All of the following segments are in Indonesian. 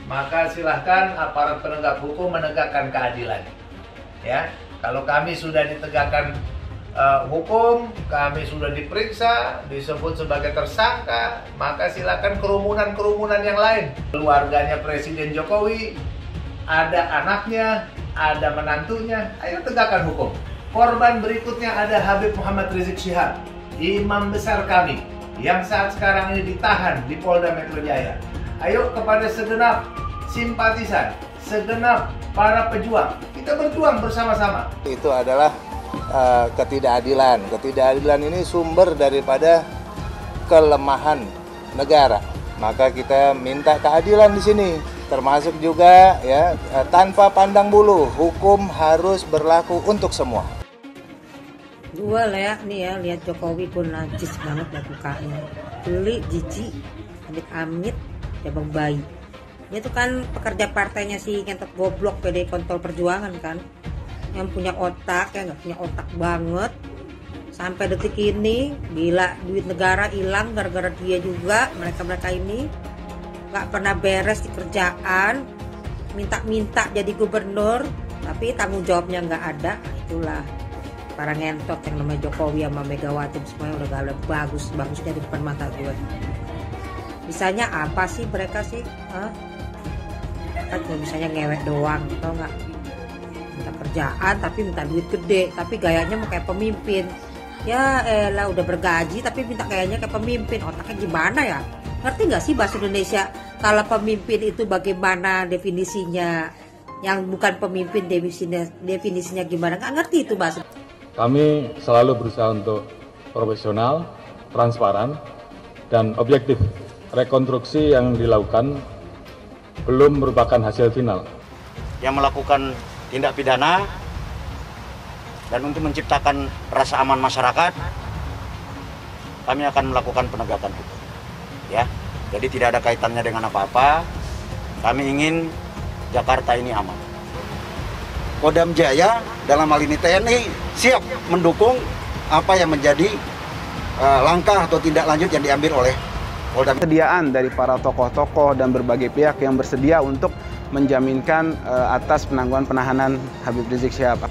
maka silahkan aparat penegak hukum menegakkan keadilan. Ya, kalau kami sudah ditegakkan hukum, kami sudah diperiksa, disebut sebagai tersangka, maka silakan kerumunan-kerumunan yang lain. Keluarganya Presiden Jokowi, ada anaknya, ada menantunya, ayo tegakkan hukum. Korban berikutnya ada Habib Muhammad Rizik Syihab, imam besar kami, yang saat sekarang ini ditahan di Polda Metro Jaya. Ayo kepada segenap simpatisan, segenap para pejuang, kita berjuang bersama-sama. Itu adalah ketidakadilan. Ketidakadilan ini sumber daripada kelemahan negara. Maka kita minta keadilan di sini. Termasuk juga ya, tanpa pandang bulu, hukum harus berlaku untuk semua. Gua lihat nih ya, lihat Jokowi pun najis banget ya mukanya. Geli, jijik, amit-amit, ya bang bayi. Dia tuh kan pekerja partainya si ngentot goblok PD Kontol Perjuangan kan, yang punya otak, yang nggak punya otak banget. Sampai detik ini, gila, duit negara hilang gara-gara dia juga. Mereka ini nggak pernah beres di kerjaan, minta-minta jadi gubernur, tapi tanggung jawabnya nggak ada. Itulah para ngentot yang namanya Jokowi sama Megawati, semuanya udah gak ada bagusnya di depan mata gue. Bisanya apa sih mereka sih? Kan cuma bisanya ngewek doang, tau nggak? Minta kerjaan tapi minta duit gede, tapi gayanya mau kayak pemimpin. Ya elah, udah bergaji tapi minta gayanya kayak pemimpin. Otaknya gimana ya? Ngerti nggak sih bahasa Indonesia? Kalau pemimpin itu bagaimana definisinya? Yang bukan pemimpin definisinya gimana? Nggak ngerti itu bahasa. Kami selalu berusaha untuk profesional, transparan, dan objektif. Rekonstruksi yang dilakukan belum merupakan hasil final. Yang melakukan tindak pidana dan untuk menciptakan rasa aman masyarakat, kami akan melakukan penegakan hukum. Ya, jadi tidak ada kaitannya dengan apa-apa. Kami ingin Jakarta ini aman. Kodam Jaya dalam hal ini TNI siap mendukung apa yang menjadi langkah atau tindak lanjut yang diambil oleh Polda. Kesediaan dari para tokoh-tokoh dan berbagai pihak yang bersedia untuk menjaminkan atas penangguhan penahanan Habib Rizik Syihab.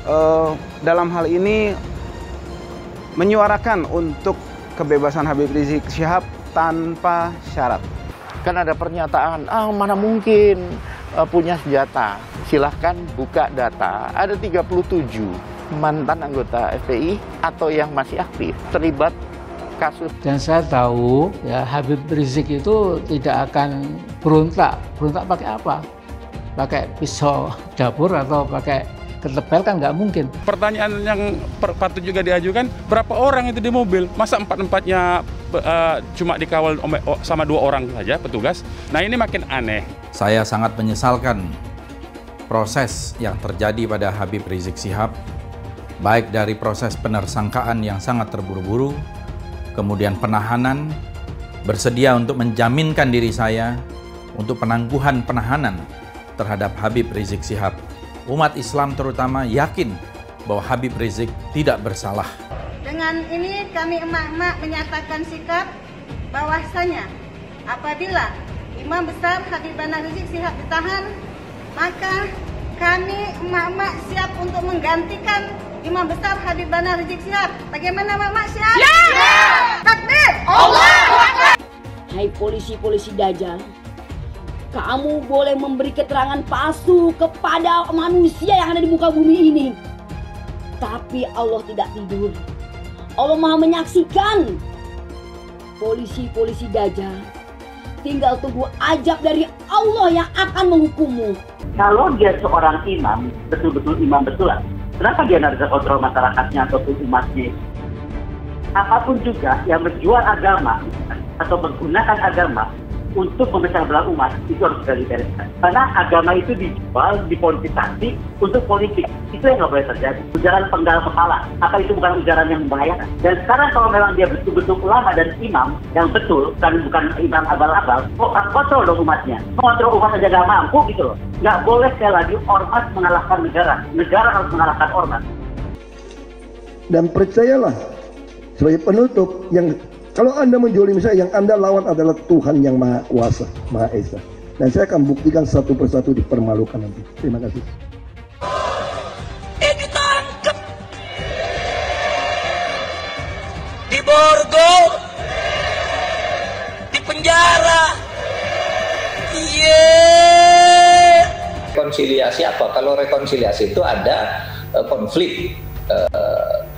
Dalam hal ini menyuarakan untuk kebebasan Habib Rizik Syihab tanpa syarat. Kan ada pernyataan, mana mungkin punya senjata. Silahkan buka data, ada 37 mantan anggota FPI atau yang masih aktif terlibat kasus. Dan saya tahu ya Habib Rizik itu tidak akan berontak. Berontak pakai apa? Pakai pisau dapur atau pakai ketebel kan nggak mungkin. Pertanyaan yang patut juga diajukan, berapa orang itu di mobil? Masa empat-empatnya cuma dikawal sama 2 orang saja petugas? Nah ini makin aneh. Saya sangat menyesalkan proses yang terjadi pada Habib Rizik Syihab, baik dari proses penersangkaan yang sangat terburu-buru, kemudian penahanan, bersedia untuk menjaminkan diri saya untuk penangguhan penahanan terhadap Habib Rizik Syihab. Umat Islam terutama yakin bahwa Habib Rizik tidak bersalah. Dengan ini kami emak-emak menyatakan sikap bahwasanya apabila Imam Besar Habib Rizik Syihab ditahan, maka kami emak-emak siap untuk menggantikan Imam Besar Habib Rizik Syihab. Bagaimana emak-emak siap? Siap! Takbir! Allahu Akbar! Hai polisi-polisi Dajjal, kamu boleh memberi keterangan palsu kepada manusia yang ada di muka bumi ini. Tapi Allah tidak tidur. Allah Maha menyaksikan. Polisi-polisi Dajjal, tinggal tunggu ajab dari Allah yang akan menghukummu. Kalau dia seorang imam, betul-betul imam betulan, kenapa dia tidak bisa kontrol masyarakatnya ataupun umatnya? Apapun juga yang menjual agama atau menggunakan agama untuk memecah belah umat, itu harus segera dibereskan. Karena agama itu dijual, dipolitisasi untuk politik. Itu yang nggak boleh terjadi. Ujaran penggal kepala, apa itu bukan ujaran yang membahayakan? Dan sekarang kalau memang dia betul-betul ulama dan imam yang betul, dan bukan imam abal-abal, kontrol dong umatnya. Mengontrol umat saja nggak mampu gitu loh. Nggak boleh sekali lagi ormas mengalahkan negara. Negara harus mengalahkan ormas. Dan percayalah, sebagai penutup, yang kalau Anda menjolimi saya, yang Anda lawan adalah Tuhan yang Maha Kuasa, Maha Esa. Dan saya akan buktikan satu persatu dipermalukan nanti. Terima kasih. Ditangkap di Borgol, di penjara. Rekonsiliasi apa? Kalau rekonsiliasi itu ada konflik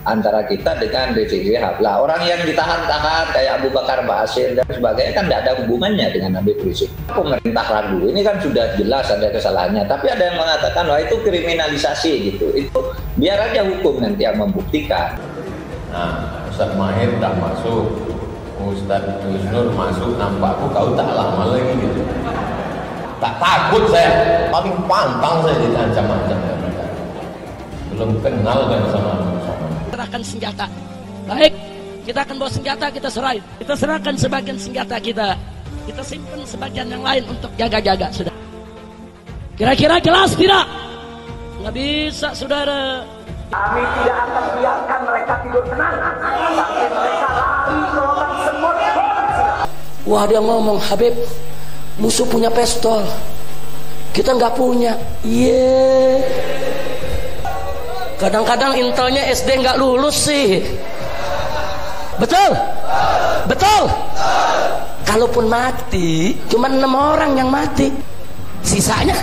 antara kita dengan Rizik Syihab. Lah orang yang ditahan-tahan kayak Abu Bakar Basir dan sebagainya kan tidak ada hubungannya dengan Habib Rizik. Pemerintah ragu, ini kan sudah jelas ada kesalahannya. Tapi ada yang mengatakan wah itu kriminalisasi gitu. Itu biar aja hukum nanti yang membuktikan. Nah, Ustaz Mahir udah masuk, Ustaz Yusnur masuk, nampakku kau tak lama lagi gitu. Tak takut saya, paling pantang saya diancam-ancam. Belum kenal kan sama serahkan senjata. Baik, kita akan bawa senjata, kita serahin. Kita serahkan sebagian senjata kita. Kita simpan sebagian yang lain untuk jaga-jaga, sudah. Kira-kira jelas tidak? Nggak bisa, saudara. Kami tidak akan biarkan mereka tidur tenang sampai mereka lari gelombang semut. Wah, dia ngomong, Habib, musuh punya pistol, kita nggak punya. Kadang-kadang intelnya SD nggak lulus sih. Betul? Betul? Kalaupun mati, cuma 6 orang yang mati. Sisanya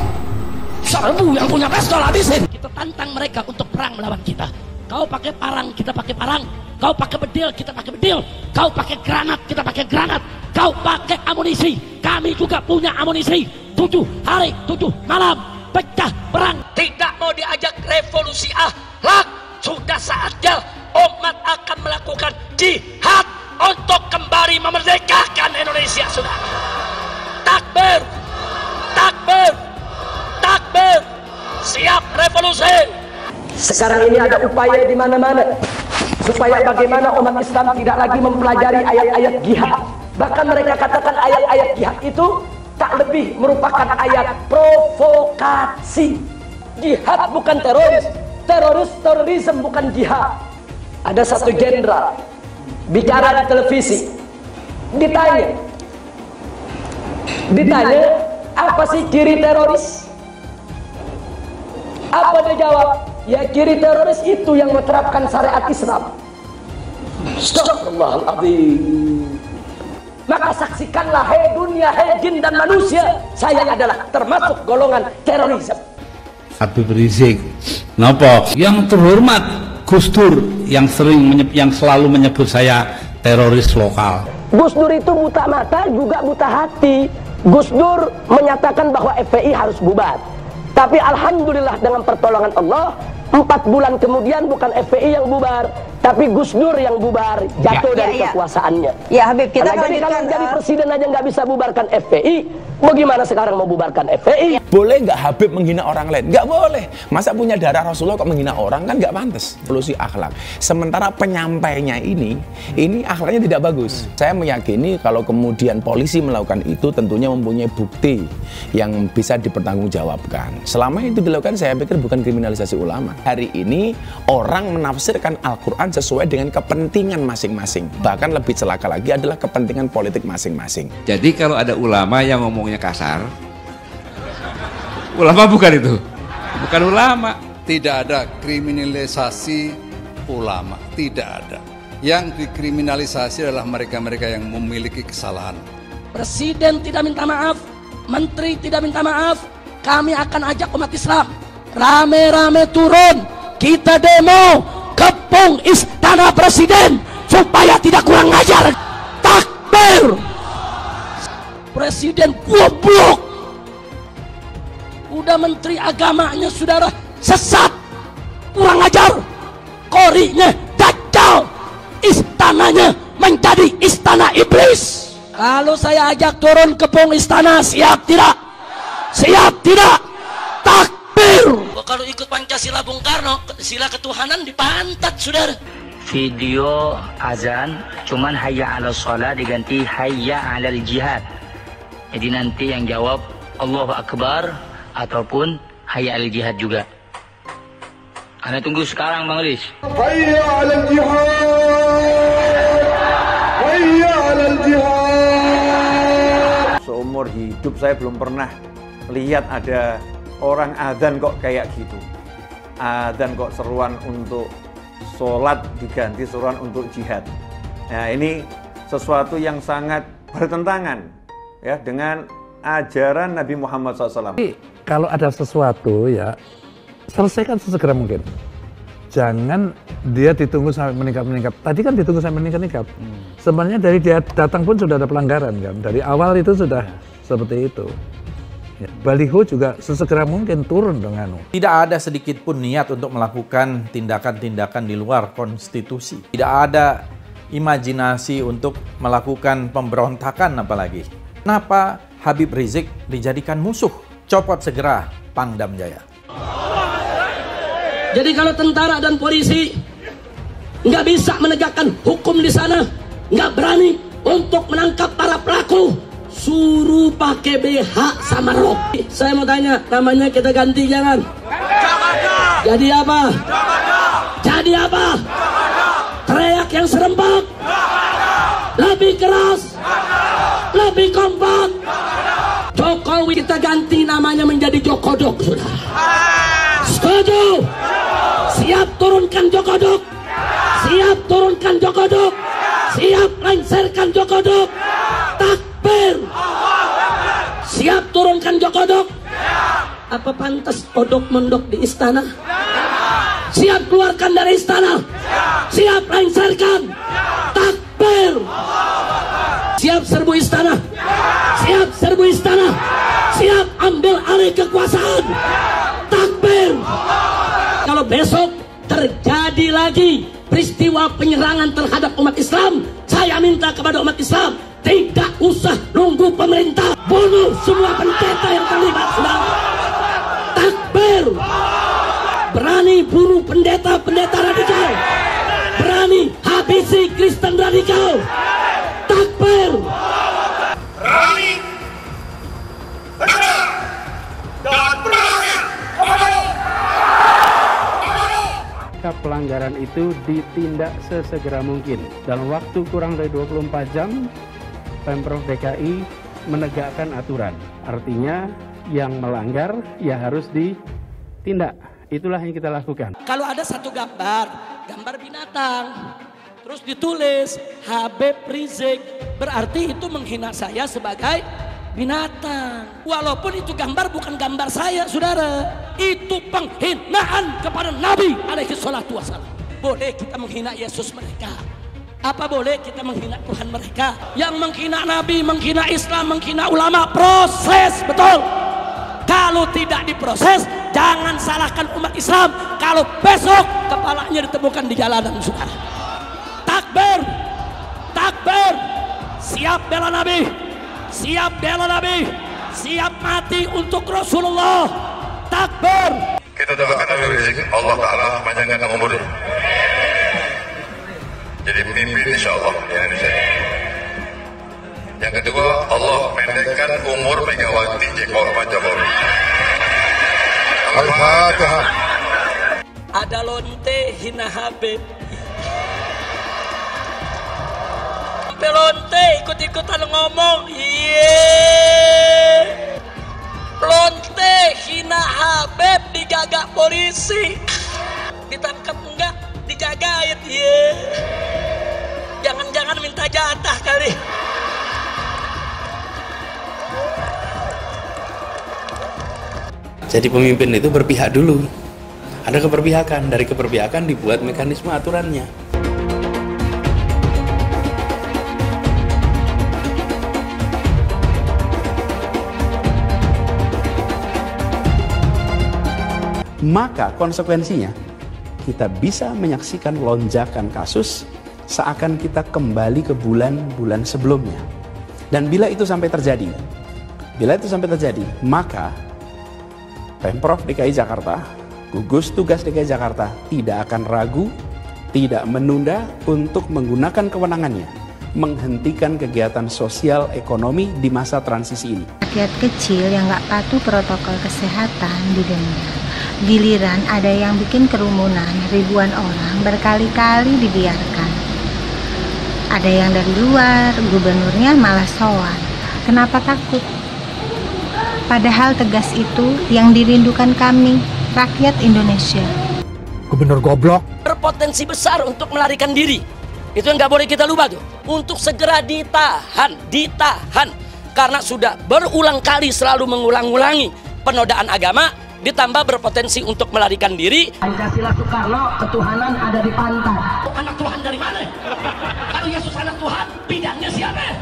1000 yang punya pistol habisin. Kita tantang mereka untuk perang melawan kita. Kau pakai parang, kita pakai parang. Kau pakai bedil, kita pakai bedil. Kau pakai granat, kita pakai granat. Kau pakai amunisi, kami juga punya amunisi. 7 hari, 7 malam, pecah perang. Tidak mau diajak revolusi akhlak. Sudah saatnya umat akan melakukan jihad untuk kembali memerdekakan Indonesia, saudara. Takbir, takbir, takbir. Siap revolusi. Sekarang ini ada upaya di mana-mana supaya bagaimana umat Islam tidak lagi mempelajari ayat-ayat jihad. Bahkan mereka katakan ayat-ayat jihad itu tak lebih merupakan ayat provokasi. Jihad bukan teroris, terorisme bukan jihad. Ada satu jenderal bicara di televisi, ditanya apa sih ciri teroris? Apa dia jawab? Ya, ciri teroris itu yang menerapkan syariat Islam. Astagfirullahaladzim. Maka saksikanlah, hei dunia, hei jin dan manusia, saya adalah termasuk golongan teroris. Habib Rizik, napa? Yang terhormat Gus Dur yang selalu menyebut saya teroris lokal. Gus Dur itu buta mata juga buta hati. Gus Dur menyatakan bahwa FPI harus bubar. Tapi alhamdulillah dengan pertolongan Allah, 4 bulan kemudian bukan FPI yang bubar, tapi Gus Dur yang bubar, jatuh dari kekuasaannya. Ya Habib, kita jadi kalau jadi presiden aja nggak bisa bubarkan FPI, bagaimana sekarang mau bubarkan FPI? Boleh nggak Habib menghina orang lain? Nggak boleh. Masa punya darah Rasulullah kok menghina orang? Kan nggak pantas. Evolusi akhlak. Sementara penyampainya ini akhlaknya tidak bagus. Saya meyakini kalau kemudian polisi melakukan itu tentunya mempunyai bukti yang bisa dipertanggungjawabkan. Selama itu dilakukan, saya pikir bukan kriminalisasi ulama. Hari ini orang menafsirkan Al-Quran sesuai dengan kepentingan masing-masing. Bahkan lebih celaka lagi adalah kepentingan politik masing-masing. Jadi kalau ada ulama yang ngomongnya kasar, ulama bukan itu, bukan ulama. Tidak ada kriminalisasi ulama, tidak ada. Yang dikriminalisasi adalah mereka-mereka yang memiliki kesalahan. Presiden tidak minta maaf, menteri tidak minta maaf. Kami akan ajak umat Islam rame-rame turun, kita demo kepung istana presiden supaya tidak kurang ajar. Takbir. Presiden goblok. Udah menteri agamanya saudara sesat, kurang ajar. Korinya dajjal, istananya menjadi istana iblis. Kalau saya ajak turun kepung istana, siap tidak? Siap tidak? Takbir. Kalau ikut Pancasila Bung Karno, sila ketuhanan dipantat, saudara. Video azan cuman hayya 'alal shalah diganti hayya 'alal jihad. Jadi nanti yang jawab Allahu Akbar ataupun hayya 'alal jihad juga. Anda tunggu sekarang Bang Riz. Hayya 'alal jihad. Hayya 'alal jihad. seumur hidup saya belum pernah lihat ada orang adzan kok kayak gitu. Adzan kok seruan untuk sholat diganti seruan untuk jihad. Nah, ini sesuatu yang sangat bertentangan ya dengan ajaran Nabi Muhammad SAW. Kalau ada sesuatu ya selesaikan sesegera mungkin. Jangan dia ditunggu sampai meningkat. Tadi kan ditunggu sampai meningkat. Sebenarnya dari dia datang pun sudah ada pelanggaran kan. Dari awal itu sudah seperti itu. Ya, baliho juga sesegera mungkin turun dengan. Tidak ada sedikit pun niat untuk melakukan tindakan-tindakan di luar konstitusi. Tidak ada imajinasi untuk melakukan pemberontakan apalagi. Kenapa Habib Rizik dijadikan musuh? Copot segera Pangdam Jaya. Jadi kalau tentara dan polisi nggak bisa menegakkan hukum di sana, nggak berani untuk menangkap para pelaku, suruh pakai BH sama rok. Saya mau tanya, namanya kita ganti jangan? Jadi apa? Jadi apa? Teriak yang serempak, lebih keras, lebih kompak. Jokowi kita ganti namanya menjadi Jokodok, sudah. Setuju? Siap turunkan Jokodok. Siap turunkan Jokodok. Siap lengserkan Jokodok. Takbir. Siap turunkan Jokodok. Apa pantas odok mondok di istana? Siap keluarkan dari istana. Siap lengserkan. Takbir. Siap serbu istana. Siap serbu istana. Siap ambil alih kekuasaan. Takbir. Kalau besok terjadi lagi peristiwa penyerangan terhadap umat Islam, saya minta kepada umat Islam tidak usah nunggu pemerintah, bunuh semua pendeta yang terlibat. Sudah. Takbir. Berani bunuh pendeta-pendeta radikal, berani habisi Kristen radikal. Takbir. Berani benar dan berani. Pelanggaran itu ditindak sesegera mungkin. Dalam waktu kurang dari 24 jam, Pemprov DKI menegakkan aturan. Artinya yang melanggar ya harus ditindak. Itulah yang kita lakukan. Kalau ada satu gambar binatang, terus ditulis Habib Rizik, berarti itu menghina saya sebagai binatang. Walaupun itu gambar bukan gambar saya, saudara. Itu penghinaan kepada Nabi alaihi salatu wassalam. Boleh kita menghina Yesus mereka. Apa boleh kita menghina Tuhan mereka? Yang menghina Nabi, menghina Islam, menghina ulama, proses, betul. Kalau tidak diproses, jangan salahkan umat Islam kalau besok kepalanya ditemukan di jalanan, saudara. Takbir. Takbir. Siap bela Nabi. Siap bela Nabi, siap mati untuk Rasulullah. Takbir. Kita doakan Habib Rizik, Allah Ta'ala panjangkan umurnya. Jadi pemimpin insya Allah di Indonesia. Yang kedua, Allah pendekkan umur Megawati Pak Jokowi. Al-Fatihah. Ada lonte hina Habib. Lonte ikut-ikutan ngomong, lonte hina Habib digagak polisi, ditangkap enggak, dijagain, jangan-jangan minta jatah kali. Jadi pemimpin itu berpihak dulu, ada keberpihakan, dari keberpihakan dibuat mekanisme aturannya. Maka konsekuensinya kita bisa menyaksikan lonjakan kasus seakan kita kembali ke bulan-bulan sebelumnya. Dan bila itu sampai terjadi, maka Pemprov DKI Jakarta, gugus tugas DKI Jakarta tidak akan ragu, tidak menunda untuk menggunakan kewenangannya menghentikan kegiatan sosial ekonomi di masa transisi ini. Rakyat kecil yang nggak patuh protokol kesehatan didenda. Giliran ada yang bikin kerumunan ribuan orang berkali-kali dibiarkan. Ada yang dari luar, gubernurnya malah sowan. Kenapa takut? Padahal tegas itu yang dirindukan kami, rakyat Indonesia. Gubernur goblok. Berpotensi besar untuk melarikan diri. Itu yang nggak boleh kita lupa tuh. Untuk segera ditahan. Karena sudah berulang kali selalu mengulang-ulangi penodaan agama, ditambah berpotensi untuk melarikan diri. Pancasila Soekarno, ketuhanan ada di pantat. Anak Tuhan dari mana? Kalau Yesus anak Tuhan, bidangnya siapa?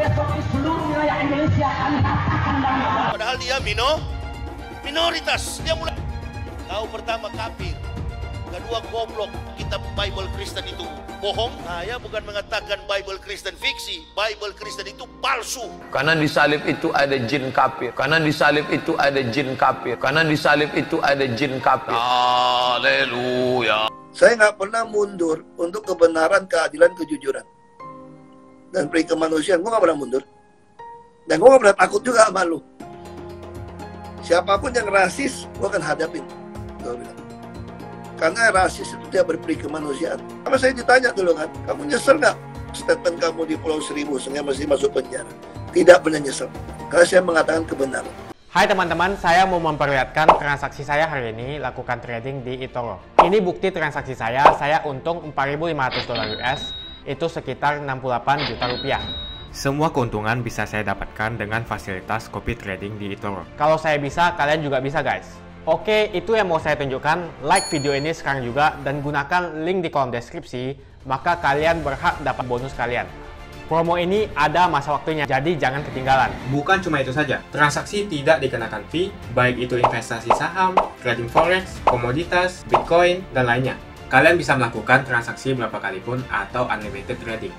Besok di seluruh wilayah Indonesia kami katakan dalam. Padahal dia minoritas. Dia mulai tahu pertama kafir, kedua goblok. Kitab Bible Kristen itu bohong. Saya bukan mengatakan Bible Kristen fiksi. Bible Kristen itu palsu. Karena di salib itu ada jin kafir. Karena di salib itu ada jin kafir. Karena di salib itu ada jin kafir. Haleluya. Saya nggak pernah mundur untuk kebenaran, keadilan, kejujuran. Dan peri kemanusiaan, gue nggak pernah mundur. Dan gue nggak pernah takut juga sama lu. Siapapun yang rasis, gue akan hadapin. Gue bilang. Karena rasis itu dia berperi kemanusiaan. Sama saya ditanya dulu kan, kamu nyesel nggak statement kamu di Pulau Seribu sehingga masih masuk penjara? Tidak pernah nyesel. Karena saya mengatakan kebenaran. Hai teman-teman, saya mau memperlihatkan transaksi saya hari ini lakukan trading di eToro. Ini bukti transaksi saya untung $4.500 US, itu sekitar 68 juta rupiah. Semua keuntungan bisa saya dapatkan dengan fasilitas copy trading di eToro. Kalau saya bisa, kalian juga bisa guys. Oke, itu yang mau saya tunjukkan. Like video ini sekarang juga dan gunakan link di kolom deskripsi, maka kalian berhak dapat bonus kalian. Promo ini ada masa waktunya, jadi jangan ketinggalan. Bukan cuma itu saja, transaksi tidak dikenakan fee, baik itu investasi saham, trading forex, komoditas, bitcoin, dan lainnya. Kalian bisa melakukan transaksi berapa kali pun atau unlimited trading.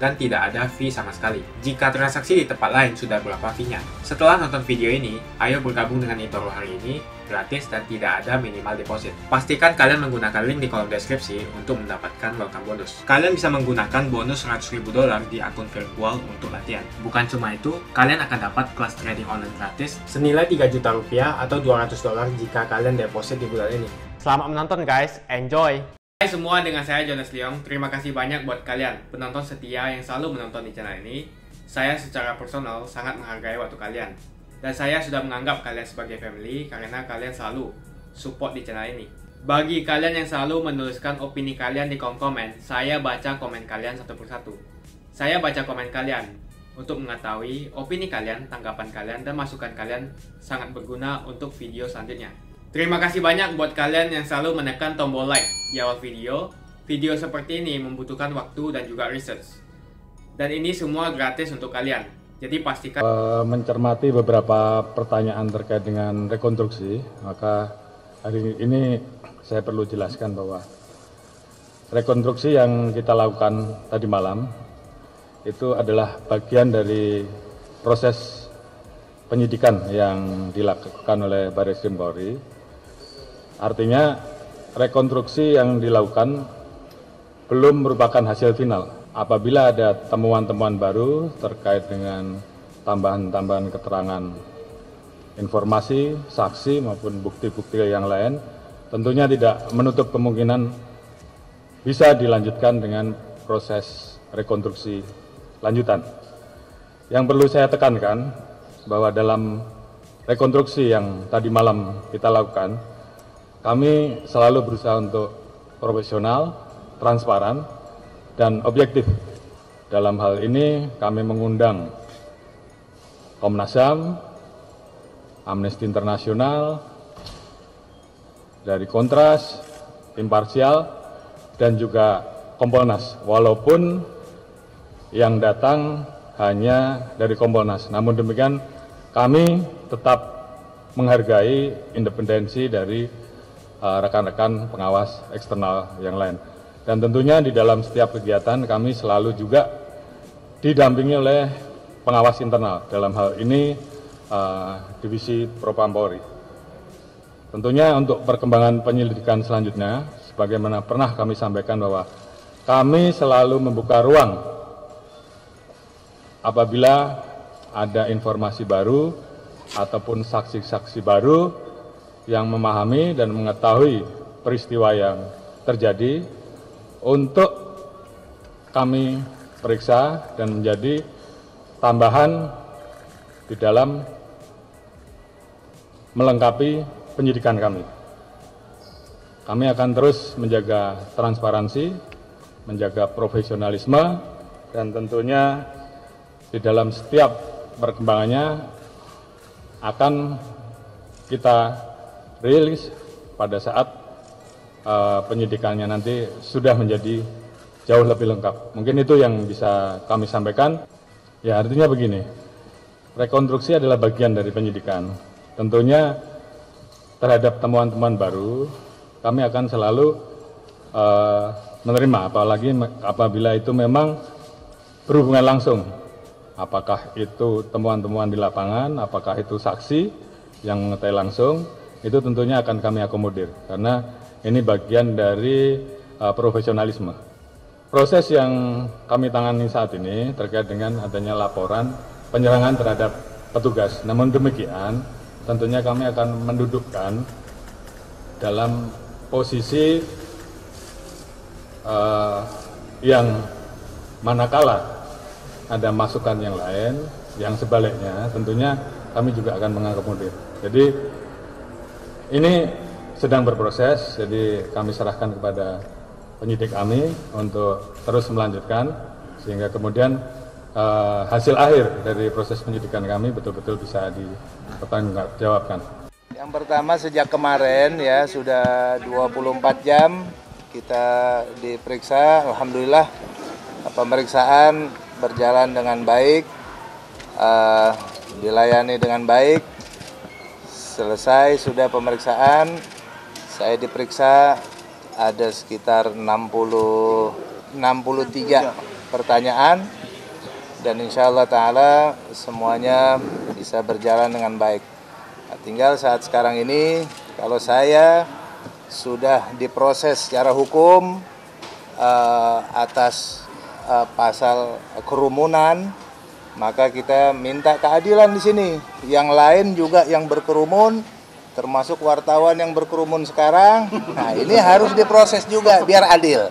Dan tidak ada fee sama sekali. Jika transaksi di tempat lain sudah berapa fee-nya. Setelah nonton video ini, ayo bergabung dengan eToro hari ini, gratis dan tidak ada minimal deposit. Pastikan kalian menggunakan link di kolom deskripsi untuk mendapatkan welcome bonus. Kalian bisa menggunakan bonus $100.000 di akun virtual untuk latihan. Bukan cuma itu, kalian akan dapat kelas trading online gratis senilai 3 juta rupiah atau $200 jika kalian deposit di bulan ini. Selamat menonton guys, enjoy! Hai semua, dengan saya Jonas Leong. Terima kasih banyak buat kalian penonton setia yang selalu menonton di channel ini. Saya secara personal sangat menghargai waktu kalian. Dan saya sudah menganggap kalian sebagai family karena kalian selalu support di channel ini. Bagi kalian yang selalu menuliskan opini kalian di kolom komen, saya baca komen kalian satu persatu. Saya baca komen kalian untuk mengetahui opini kalian, tanggapan kalian, dan masukan kalian sangat berguna untuk video selanjutnya. Terima kasih banyak buat kalian yang selalu menekan tombol like di awal video. Video seperti ini membutuhkan waktu dan juga research. Dan ini semua gratis untuk kalian. Jadi pastikan mencermati beberapa pertanyaan terkait dengan rekonstruksi, maka hari ini saya perlu jelaskan bahwa rekonstruksi yang kita lakukan tadi malam itu adalah bagian dari proses penyidikan yang dilakukan oleh Barreskrim Polri. Artinya rekonstruksi yang dilakukan belum merupakan hasil final. Apabila ada temuan-temuan baru terkait dengan tambahan-tambahan keterangan, informasi, saksi maupun bukti-bukti yang lain, tentunya tidak menutup kemungkinan bisa dilanjutkan dengan proses rekonstruksi lanjutan. Yang perlu saya tekankan bahwa dalam rekonstruksi yang tadi malam kita lakukan, kami selalu berusaha untuk profesional, transparan, dan objektif. Dalam hal ini kami mengundang Komnas HAM, Amnesty International, dari Kontras, Imparsial, dan juga Kompolnas. Walaupun yang datang hanya dari Kompolnas, namun demikian kami tetap menghargai independensi dari rekan-rekan pengawas eksternal yang lain. Dan tentunya di dalam setiap kegiatan kami selalu juga didampingi oleh pengawas internal, dalam hal ini Divisi Propam Polri. Tentunya untuk perkembangan penyelidikan selanjutnya, sebagaimana pernah kami sampaikan bahwa kami selalu membuka ruang apabila ada informasi baru ataupun saksi-saksi baru yang memahami dan mengetahui peristiwa yang terjadi untuk kami periksa dan menjadi tambahan di dalam melengkapi penyidikan kami. Kami akan terus menjaga transparansi, menjaga profesionalisme, dan tentunya di dalam setiap perkembangannya akan kita rilis pada saat penyidikannya nanti sudah menjadi jauh lebih lengkap. Mungkin itu yang bisa kami sampaikan. Ya, artinya begini, rekonstruksi adalah bagian dari penyidikan. Tentunya terhadap temuan-temuan baru, kami akan selalu menerima, apalagi apabila itu memang berhubungan langsung. Apakah itu temuan-temuan di lapangan, apakah itu saksi yang mengetahui langsung, itu tentunya akan kami akomodir. Karena ini bagian dari profesionalisme. Proses yang kami tangani saat ini terkait dengan adanya laporan penyerangan terhadap petugas. Namun demikian, tentunya kami akan mendudukkan dalam posisi yang manakala ada masukan yang lain, yang sebaliknya tentunya kami juga akan mengakomodir. Jadi ini sedang berproses, jadi kami serahkan kepada penyidik kami untuk terus melanjutkan, sehingga kemudian hasil akhir dari proses penyidikan kami betul-betul bisa dipertanggungjawabkan. Yang pertama, sejak kemarin ya sudah 24 jam kita diperiksa. Alhamdulillah pemeriksaan berjalan dengan baik, dilayani dengan baik. Selesai sudah pemeriksaan, saya diperiksa ada sekitar 63 pertanyaan, dan insya Allah ta'ala semuanya bisa berjalan dengan baik. Nah, tinggal saat sekarang ini, kalau saya sudah diproses secara hukum atas pasal kerumunan, maka kita minta keadilan di sini. Yang lain juga yang berkerumun, termasuk wartawan yang berkerumun sekarang, nah ini harus diproses juga biar adil.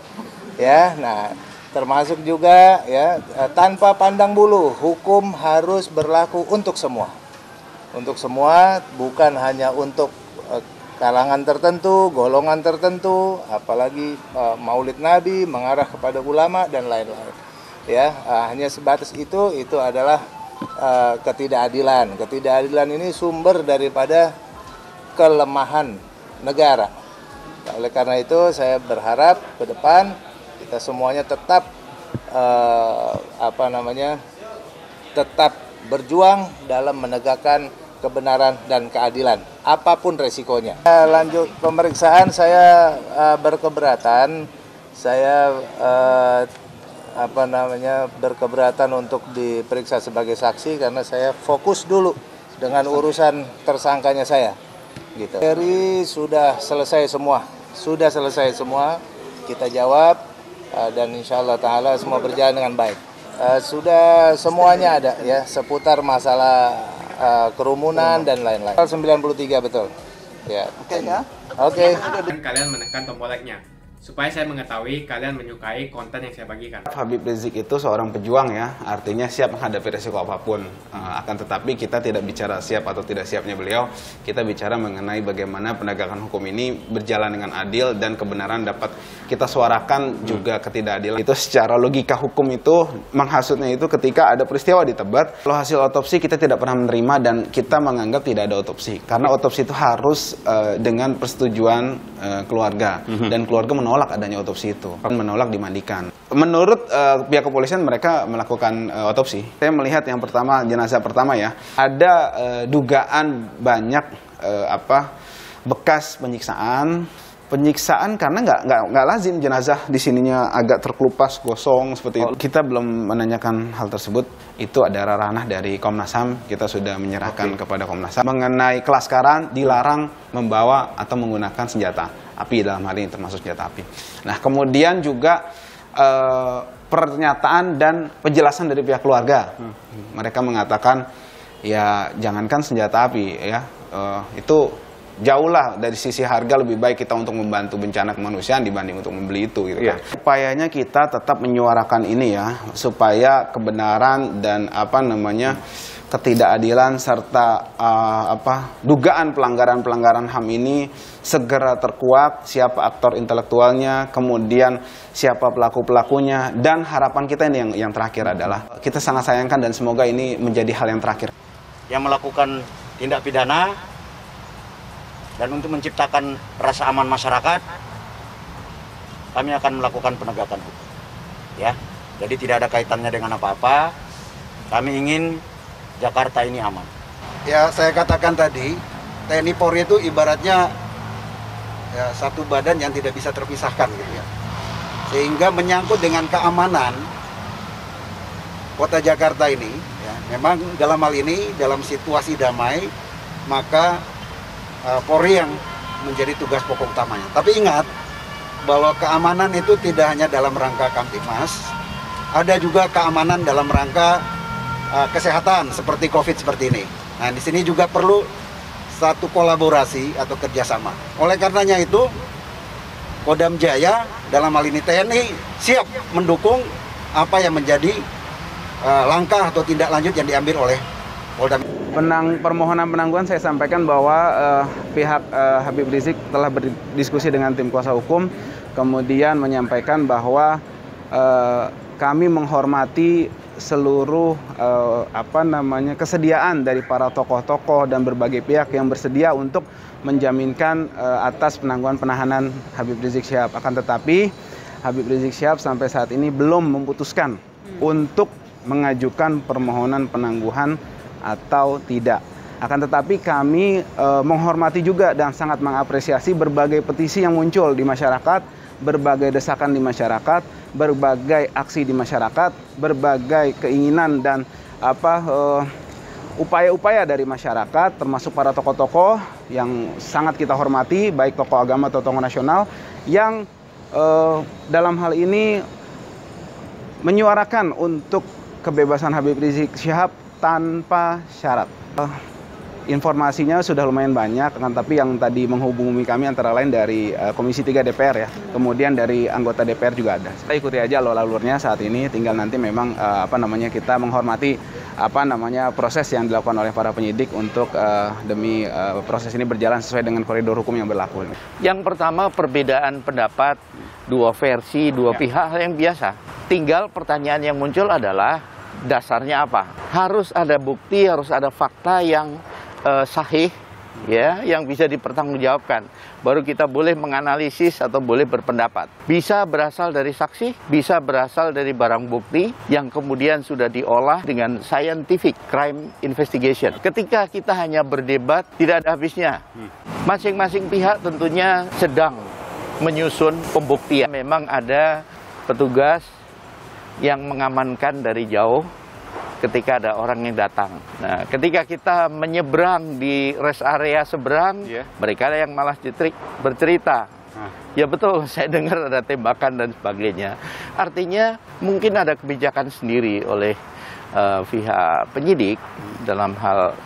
Ya, nah termasuk juga ya tanpa pandang bulu, hukum harus berlaku untuk semua. Untuk semua, bukan hanya untuk kalangan tertentu, golongan tertentu, apalagi Maulid Nabi mengarah kepada ulama dan lain-lain. Ya, hanya sebatas itu adalah ketidakadilan. Ketidakadilan ini sumber daripada kelemahan negara. Oleh karena itu saya berharap ke depan kita semuanya tetap tetap berjuang dalam menegakkan kebenaran dan keadilan, apapun resikonya. Lanjut pemeriksaan, saya berkeberatan, saya berkeberatan untuk diperiksa sebagai saksi karena saya fokus dulu dengan urusan tersangkanya saya. Gitu. Jadi sudah selesai semua, kita jawab dan insya Allah ta'ala semua berjalan dengan baik. Sudah semuanya ada ya seputar masalah kerumunan dan lain-lain. 93 betul. Ya. Oke ya. Oke. Kalian menekan tombol like-nya supaya saya mengetahui kalian menyukai konten yang saya bagikan. Habib Rizik itu seorang pejuang ya, artinya siap menghadapi resiko apapun. Akan tetapi kita tidak bicara siap atau tidak siapnya beliau, kita bicara mengenai bagaimana penegakan hukum ini berjalan dengan adil dan kebenaran dapat kita suarakan juga ketidakadilan. Itu secara logika hukum itu, menghasutnya itu ketika ada peristiwa di Tebet, kalau hasil otopsi kita tidak pernah menerima dan kita menganggap tidak ada otopsi. Karena otopsi itu harus dengan persetujuan keluarga, dan keluarga menolak adanya otopsi itu, menolak dimandikan. Menurut pihak kepolisian mereka melakukan otopsi. Saya melihat yang pertama, jenazah pertama ya, ada dugaan banyak bekas penyiksaan karena nggak lazim jenazah di sininya agak terkelupas gosong seperti itu. Kita belum menanyakan hal tersebut. Itu ada ranah dari Komnas HAM. Kita sudah menyerahkan kepada Komnas HAM mengenai kelaskaran dilarang membawa atau menggunakan senjata api, dalam hal ini termasuk senjata api. Nah, kemudian juga pernyataan dan penjelasan dari pihak keluarga. Mereka mengatakan ya jangankan senjata api ya, itu jauhlah dari sisi harga lebih baik kita untuk membantu bencana kemanusiaan dibanding untuk membeli itu gitu kan. Upayanya kita tetap menyuarakan ini ya, supaya kebenaran dan ketidakadilan serta dugaan pelanggaran-pelanggaran HAM ini segera terkuak, siapa aktor intelektualnya, kemudian siapa pelaku-pelakunya, dan harapan kita ini yang terakhir adalah kita sangat sayangkan dan semoga ini menjadi hal yang terakhir. Yang melakukan tindak pidana dan untuk menciptakan rasa aman masyarakat, kami akan melakukan penegakan hukum. Ya, jadi tidak ada kaitannya dengan apa-apa. Kami ingin Jakarta ini aman. Ya, saya katakan tadi, TNI Polri itu ibaratnya ya, satu badan yang tidak bisa terpisahkan gitu ya. Sehingga menyangkut dengan keamanan kota Jakarta ini, ya, memang dalam hal ini, dalam situasi damai, maka Polri yang menjadi tugas pokok utamanya. Tapi ingat, bahwa keamanan itu tidak hanya dalam rangka Kamtibmas, ada juga keamanan dalam rangka kesehatan seperti COVID seperti ini. Nah, di sini juga perlu satu kolaborasi atau kerjasama. Oleh karenanya itu, Kodam Jaya dalam hal ini TNI siap mendukung apa yang menjadi langkah atau tindak lanjut yang diambil oleh Polda. Permohonan penangguhan saya sampaikan bahwa pihak Habib Rizik telah berdiskusi dengan tim kuasa hukum, kemudian menyampaikan bahwa kami menghormati seluruh kesediaan dari para tokoh-tokoh dan berbagai pihak yang bersedia untuk menjaminkan atas penangguhan penahanan Habib Rizik Syihab. Akan tetapi Habib Rizik Syihab sampai saat ini belum memutuskan untuk mengajukan permohonan penangguhan atau tidak. Akan tetapi kami menghormati juga dan sangat mengapresiasi berbagai petisi yang muncul di masyarakat, berbagai desakan di masyarakat, berbagai aksi di masyarakat, berbagai keinginan dan upaya-upaya dari masyarakat, termasuk para tokoh-tokoh yang sangat kita hormati, baik tokoh agama atau tokoh nasional, yang dalam hal ini menyuarakan untuk kebebasan Habib Rizik Syihab tanpa syarat. Informasinya sudah lumayan banyak, tapi yang tadi menghubungi kami antara lain dari Komisi 3 DPR ya, kemudian dari anggota DPR juga ada. Kita ikuti aja alur-alurnya saat ini, tinggal nanti memang kita menghormati proses yang dilakukan oleh para penyidik untuk demi proses ini berjalan sesuai dengan koridor hukum yang berlaku. Yang pertama, perbedaan pendapat, dua versi, dua pihak, hal yang biasa. Tinggal pertanyaan yang muncul adalah dasarnya apa? Harus ada bukti, harus ada fakta yang sahih, ya, yang bisa dipertanggungjawabkan. Baru kita boleh menganalisis atau boleh berpendapat. Bisa berasal dari saksi, bisa berasal dari barang bukti yang kemudian sudah diolah dengan scientific crime investigation. Ketika kita hanya berdebat, tidak ada habisnya. Masing-masing pihak tentunya sedang menyusun pembuktian. Memang ada petugas yang mengamankan dari jauh ketika ada orang yang datang. Nah, ketika kita menyeberang di rest area seberang, mereka yang malah bercerita. Ya betul, saya dengar ada tembakan dan sebagainya. Artinya mungkin ada kebijakan sendiri oleh pihak penyidik dalam hal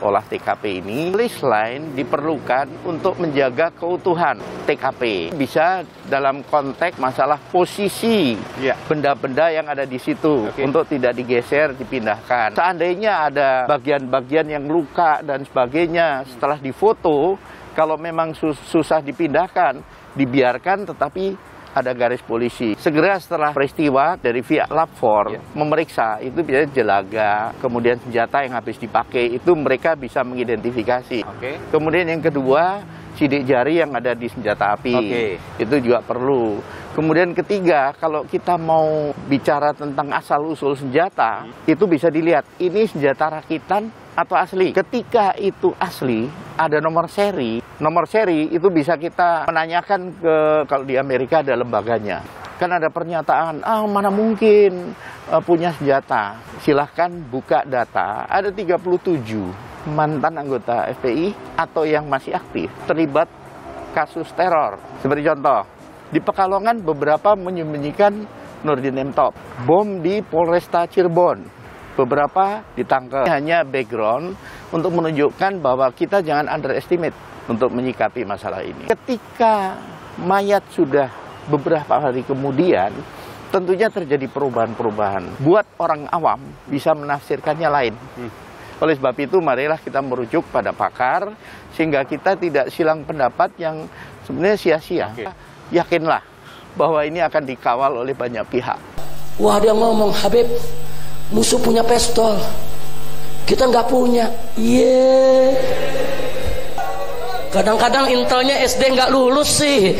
olah TKP ini. List lain diperlukan untuk menjaga keutuhan TKP. Bisa dalam konteks masalah posisi benda-benda yang ada di situ untuk tidak digeser, dipindahkan. Seandainya ada bagian-bagian yang luka dan sebagainya setelah difoto, kalau memang susah dipindahkan, dibiarkan tetapi ada garis polisi. Segera setelah peristiwa dari pihak lapor memeriksa, itu biasanya jelaga, kemudian senjata yang habis dipakai, itu mereka bisa mengidentifikasi. Kemudian yang kedua, sidik jari yang ada di senjata api. Itu juga perlu. Kemudian ketiga, kalau kita mau bicara tentang asal-usul senjata, itu bisa dilihat, ini senjata rakitan atau asli. Ketika itu asli, ada nomor seri. Nomor seri itu bisa kita menanyakan ke, kalau di Amerika ada lembaganya. Kan ada pernyataan, mana mungkin punya senjata. Silahkan buka data, ada 37 mantan anggota FPI atau yang masih aktif terlibat kasus teror. Seperti contoh, di Pekalongan beberapa menyembunyikan Nurdin M. Top. Bom di Polresta Cirebon. Beberapa ditangkap. Hanya background untuk menunjukkan bahwa kita jangan underestimate untuk menyikapi masalah ini. Ketika mayat sudah beberapa hari kemudian, tentunya terjadi perubahan-perubahan. Buat orang awam bisa menafsirkannya lain. Oleh sebab itu marilah kita merujuk pada pakar sehingga kita tidak silang pendapat yang sebenarnya sia-sia. Yakinlah bahwa ini akan dikawal oleh banyak pihak. Wah, dia ngomong, Habib, musuh punya pistol, kita nggak punya. Kadang-kadang intelnya SD nggak lulus sih.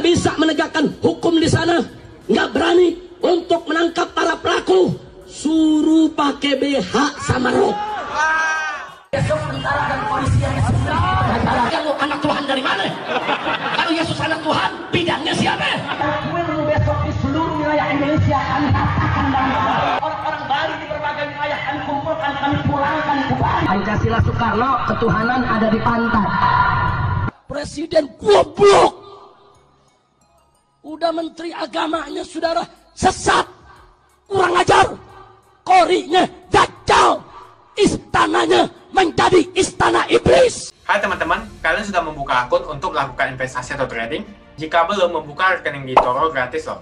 Bisa menegakkan hukum di sana, nggak berani untuk menangkap para pelaku, suruh pakai BH sama rok. Besok tentara dan polisi yang kalau anak Tuhan dari mana? Kalau Yesus anak Tuhan, bidangnya siapa? Besok di seluruh wilayah Indonesia kami katakan dan orang-orang Bali di berbagai wilayah kami kumpulkan, kami pulangkan ke Bali. Pancasila Soekarno, ketuhanan ada di pantat. Presiden goblok. Udah menteri agamanya saudara sesat, kurang ajar, korinya dajjal, istananya menjadi istana iblis. Hai teman-teman, kalian sudah membuka akun untuk melakukan investasi atau trading? Jika belum, membuka rekening di eToro gratis loh.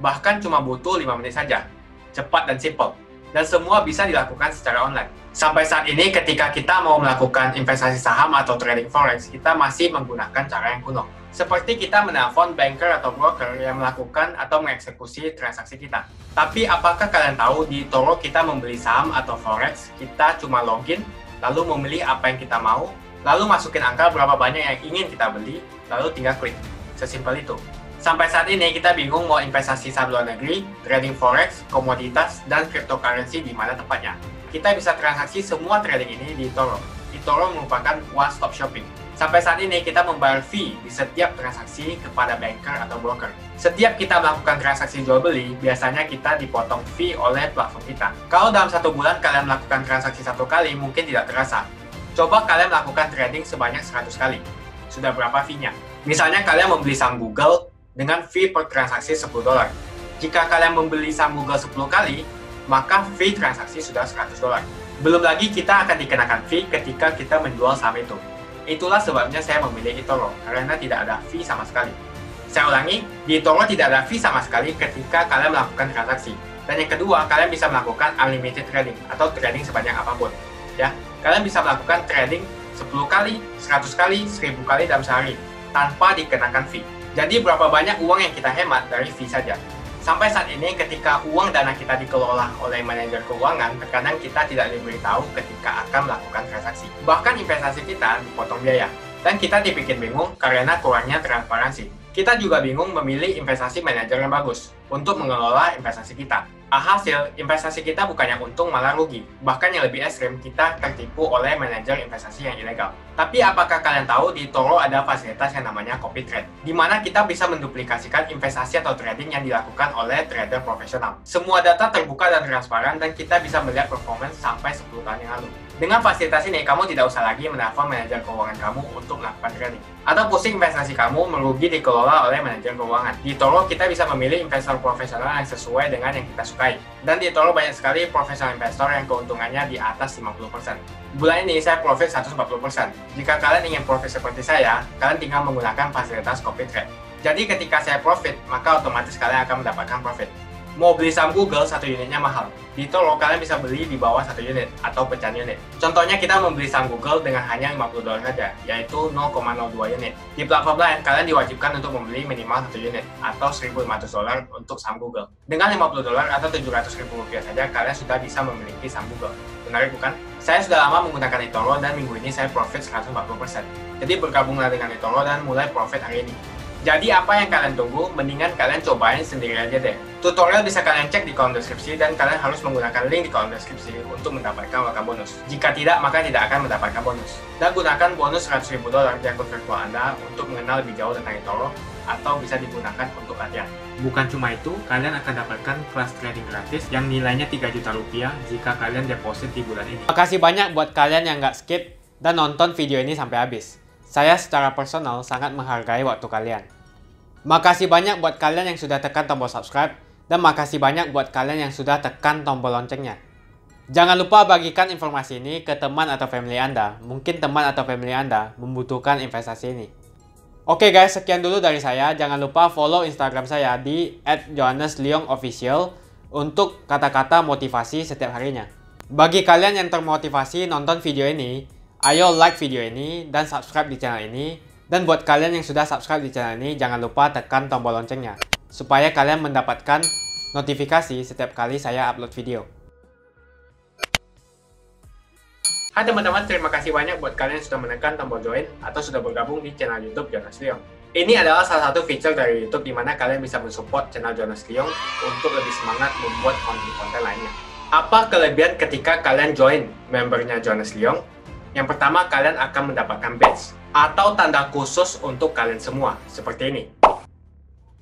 Bahkan cuma butuh 5 menit saja. Cepat dan simple. Dan semua bisa dilakukan secara online. Sampai saat ini ketika kita mau melakukan investasi saham atau trading forex, kita masih menggunakan cara yang kuno. Seperti kita menelpon banker atau broker yang melakukan atau mengeksekusi transaksi kita. Tapi apakah kalian tahu di eToro kita membeli saham atau forex, kita cuma login, lalu memilih apa yang kita mau, lalu masukin angka berapa banyak yang ingin kita beli, lalu tinggal klik. Sesimpel itu. Sampai saat ini kita bingung mau investasi saham luar negeri, trading forex, komoditas, dan cryptocurrency di mana tempatnya. Kita bisa transaksi semua trading ini di eToro. eToro merupakan one-stop shopping. Sampai saat ini kita membayar fee di setiap transaksi kepada banker atau broker. Setiap kita melakukan transaksi jual beli, biasanya kita dipotong fee oleh platform kita. Kalau dalam 1 bulan kalian melakukan transaksi 1 kali, mungkin tidak terasa. Coba kalian melakukan trading sebanyak 100 kali. Sudah berapa fee-nya? Misalnya kalian membeli saham Google dengan fee per transaksi $10. Jika kalian membeli saham Google 10 kali, maka fee transaksi sudah $100. Belum lagi kita akan dikenakan fee ketika kita menjual saham itu. Itulah sebabnya saya memilih eToro, karena tidak ada fee sama sekali. Saya ulangi, di eToro tidak ada fee sama sekali ketika kalian melakukan transaksi. Dan yang kedua, kalian bisa melakukan unlimited trading atau trading sebanyak apapun. Ya, kalian bisa melakukan trading 10 kali, 100 kali, 1000 kali dalam sehari tanpa dikenakan fee. Jadi berapa banyak uang yang kita hemat dari fee saja. Sampai saat ini ketika uang dana kita dikelola oleh manajer keuangan, terkadang kita tidak diberitahu ketika akan melakukan transaksi. Bahkan investasi kita dipotong biaya. Dan kita dibikin bingung karena kurangnya transparansi. Kita juga bingung memilih investasi manajer yang bagus untuk mengelola investasi kita. Alhasil, investasi kita bukannya untung malah rugi. Bahkan yang lebih ekstrim, kita tertipu oleh manajer investasi yang ilegal. Tapi apakah kalian tahu di eToro ada fasilitas yang namanya copy trade, di mana kita bisa menduplikasikan investasi atau trading yang dilakukan oleh trader profesional. Semua data terbuka dan transparan dan kita bisa melihat performance sampai 10 tahun yang lalu. Dengan fasilitas ini, kamu tidak usah lagi menelpon manajer keuangan kamu untuk melakukan trading. Atau pusing investasi kamu merugi dikelola oleh manajer keuangan. Di eToro kita bisa memilih investor profesional yang sesuai dengan yang kita sukai. Dan di eToro banyak sekali profesional investor yang keuntungannya di atas 50%. Bulan ini saya profit 140%. Jika kalian ingin profit seperti saya, kalian tinggal menggunakan fasilitas copy trade. Jadi ketika saya profit, maka otomatis kalian akan mendapatkan profit. Mau beli saham Google, 1 unitnya mahal. Di eToro kalian bisa beli di bawah 1 unit atau pecahan unit. Contohnya kita membeli saham Google dengan hanya $50 saja, yaitu 0,02 unit. Di platform lain, kalian diwajibkan untuk membeli minimal 1 unit atau $1.500 untuk saham Google. Dengan $50 atau Rp700.000 saja, kalian sudah bisa memiliki saham Google. Menarik bukan? Saya sudah lama menggunakan eToro dan minggu ini saya profit 140%. Jadi bergabunglah dengan eToro dan mulai profit hari ini. Jadi apa yang kalian tunggu? Mendingan kalian cobain sendiri aja deh. Tutorial bisa kalian cek di kolom deskripsi dan kalian harus menggunakan link di kolom deskripsi untuk mendapatkan welcome bonus. Jika tidak, maka tidak akan mendapatkan bonus. Dan gunakan bonus $100.000 di akun virtual Anda untuk mengenal lebih jauh tentang eToro atau bisa digunakan untuk latihan. Bukan cuma itu, kalian akan dapatkan kelas trading gratis yang nilainya Rp3 juta jika kalian deposit di bulan ini. Makasih banyak buat kalian yang nggak skip dan nonton video ini sampai habis. Saya secara personal sangat menghargai waktu kalian. Makasih banyak buat kalian yang sudah tekan tombol subscribe, dan makasih banyak buat kalian yang sudah tekan tombol loncengnya. Jangan lupa bagikan informasi ini ke teman atau family Anda. Mungkin teman atau family Anda membutuhkan investasi ini. Oke guys, sekian dulu dari saya. Jangan lupa follow Instagram saya di @johannesleongofficial untuk kata-kata motivasi setiap harinya. Bagi kalian yang termotivasi nonton video ini, ayo like video ini dan subscribe di channel ini. Dan buat kalian yang sudah subscribe di channel ini, jangan lupa tekan tombol loncengnya, supaya kalian mendapatkan notifikasi setiap kali saya upload video. Hai teman-teman, terima kasih banyak buat kalian yang sudah menekan tombol join atau sudah bergabung di channel YouTube Jonas Leong. Ini adalah salah satu fitur dari YouTube di mana kalian bisa mensupport channel Jonas Leong untuk lebih semangat membuat konten-konten lainnya. Apa kelebihan ketika kalian join membernya Jonas Leong? Yang pertama, kalian akan mendapatkan badge atau tanda khusus untuk kalian semua, seperti ini.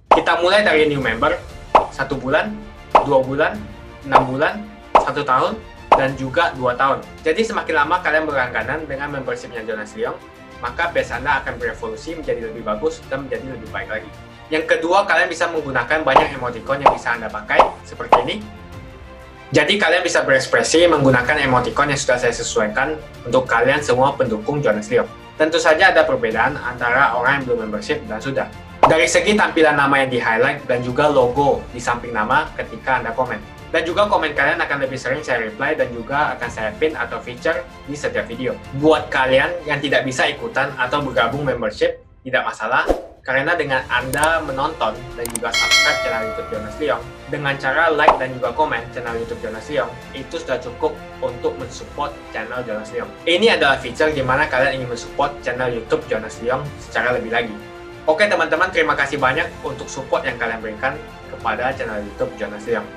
Kita mulai dari new member, 1 bulan, 2 bulan, 6 bulan, 1 tahun, dan juga 2 tahun. Jadi semakin lama kalian berlangganan dengan membershipnya Jonas Leong, maka badge Anda akan berevolusi menjadi lebih bagus dan menjadi lebih baik lagi. Yang kedua, kalian bisa menggunakan banyak emoticon yang bisa Anda pakai, seperti ini. Jadi kalian bisa berekspresi menggunakan emoticon yang sudah saya sesuaikan untuk kalian semua pendukung Jonas Leong. Tentu saja ada perbedaan antara orang yang belum membership dan sudah. Dari segi tampilan nama yang di-highlight dan juga logo di samping nama ketika Anda komen. Dan juga komen kalian akan lebih sering saya reply dan juga akan saya pin atau feature di setiap video. Buat kalian yang tidak bisa ikutan atau bergabung membership, tidak masalah. Karena dengan Anda menonton dan juga subscribe channel YouTube Jonas Leong, dengan cara like dan juga komen channel YouTube Jonas Leong, itu sudah cukup untuk mensupport channel Jonas Leong. Ini adalah fitur di mana kalian ingin mensupport channel YouTube Jonas Leong secara lebih lagi. Oke teman-teman, terima kasih banyak untuk support yang kalian berikan kepada channel YouTube Jonas Leong.